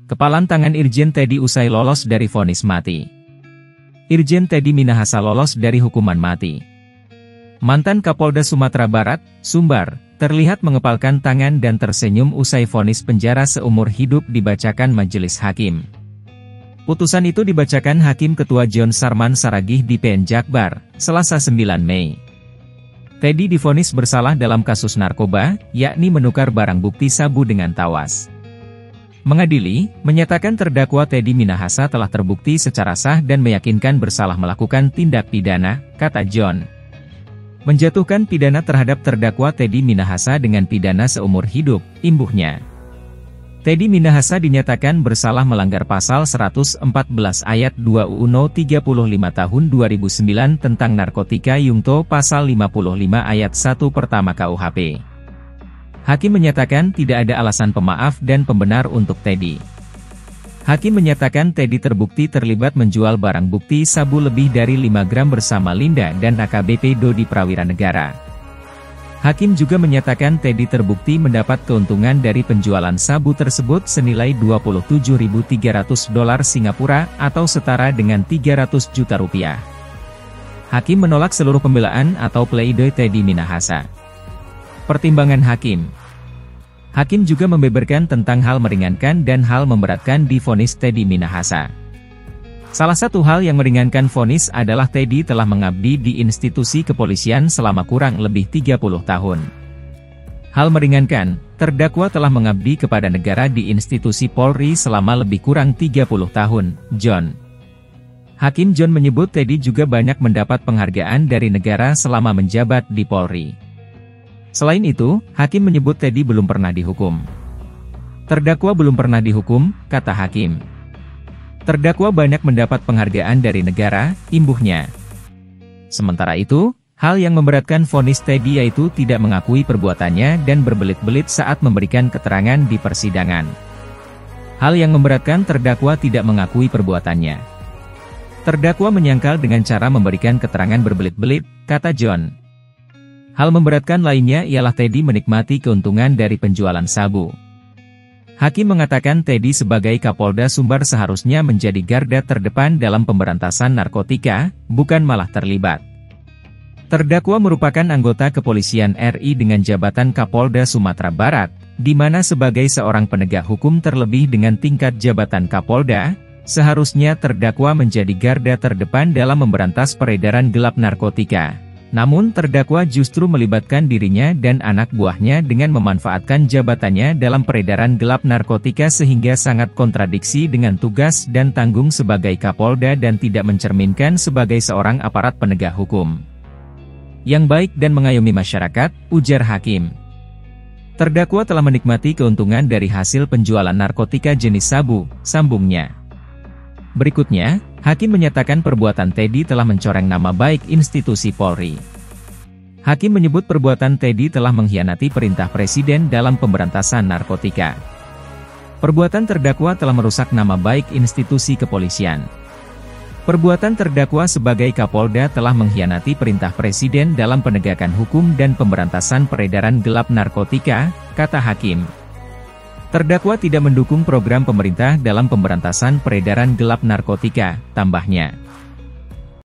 Kepalan tangan Irjen Teddy usai lolos dari vonis mati. Irjen Teddy Minahasa lolos dari hukuman mati. Mantan Kapolda Sumatera Barat, Sumbar, terlihat mengepalkan tangan dan tersenyum usai vonis penjara seumur hidup dibacakan majelis hakim. Putusan itu dibacakan Hakim Ketua John Sarman Saragih di PN Jakbar, Selasa 9 Mei. Teddy divonis bersalah dalam kasus narkoba, yakni menukar barang bukti sabu dengan tawas. Mengadili, menyatakan terdakwa Teddy Minahasa telah terbukti secara sah dan meyakinkan bersalah melakukan tindak pidana, kata John. Menjatuhkan pidana terhadap terdakwa Teddy Minahasa dengan pidana seumur hidup, imbuhnya. Teddy Minahasa dinyatakan bersalah melanggar pasal 114 ayat 2 UU No 35 tahun 2009 tentang narkotika yungto pasal 55 ayat 1 pertama KUHP. Hakim menyatakan tidak ada alasan pemaaf dan pembenar untuk Teddy. Hakim menyatakan Teddy terbukti terlibat menjual barang bukti sabu lebih dari 5 gram bersama Linda dan AKBP Dodi Prawira Negara. Hakim juga menyatakan Teddy terbukti mendapat keuntungan dari penjualan sabu tersebut senilai $27.300 Singapura atau setara dengan 300 juta rupiah. Hakim menolak seluruh pembelaan atau pleidoy Teddy Minahasa. Pertimbangan Hakim. Hakim juga membeberkan tentang hal meringankan dan hal memberatkan di vonis Teddy Minahasa. Salah satu hal yang meringankan vonis adalah Teddy telah mengabdi di institusi kepolisian selama kurang lebih 30 tahun. Hal meringankan, terdakwa telah mengabdi kepada negara di institusi Polri selama lebih kurang 30 tahun, John. Hakim John menyebut Teddy juga banyak mendapat penghargaan dari negara selama menjabat di Polri. Selain itu, Hakim menyebut Teddy belum pernah dihukum. Terdakwa belum pernah dihukum, kata Hakim. Terdakwa banyak mendapat penghargaan dari negara, imbuhnya. Sementara itu, hal yang memberatkan vonis Teddy yaitu tidak mengakui perbuatannya dan berbelit-belit saat memberikan keterangan di persidangan. Hal yang memberatkan terdakwa tidak mengakui perbuatannya. Terdakwa menyangkal dengan cara memberikan keterangan berbelit-belit, kata John. Hal memberatkan lainnya ialah Teddy menikmati keuntungan dari penjualan sabu. Hakim mengatakan Teddy sebagai Kapolda Sumbar seharusnya menjadi garda terdepan dalam pemberantasan narkotika, bukan malah terlibat. Terdakwa merupakan anggota kepolisian RI dengan jabatan Kapolda Sumatera Barat, di mana sebagai seorang penegak hukum terlebih dengan tingkat jabatan Kapolda, seharusnya terdakwa menjadi garda terdepan dalam memberantas peredaran gelap narkotika. Namun terdakwa justru melibatkan dirinya dan anak buahnya dengan memanfaatkan jabatannya dalam peredaran gelap narkotika sehingga sangat kontradiksi dengan tugas dan tanggung sebagai Kapolda dan tidak mencerminkan sebagai seorang aparat penegak hukum yang baik dan mengayomi masyarakat, ujar Hakim. Terdakwa telah menikmati keuntungan dari hasil penjualan narkotika jenis sabu, sambungnya. Berikutnya, Hakim menyatakan perbuatan Teddy telah mencoreng nama baik institusi Polri. Hakim menyebut perbuatan Teddy telah mengkhianati perintah Presiden dalam pemberantasan narkotika. Perbuatan terdakwa telah merusak nama baik institusi kepolisian. Perbuatan terdakwa sebagai Kapolda telah mengkhianati perintah Presiden dalam penegakan hukum dan pemberantasan peredaran gelap narkotika, kata Hakim. Terdakwa tidak mendukung program pemerintah dalam pemberantasan peredaran gelap narkotika, tambahnya.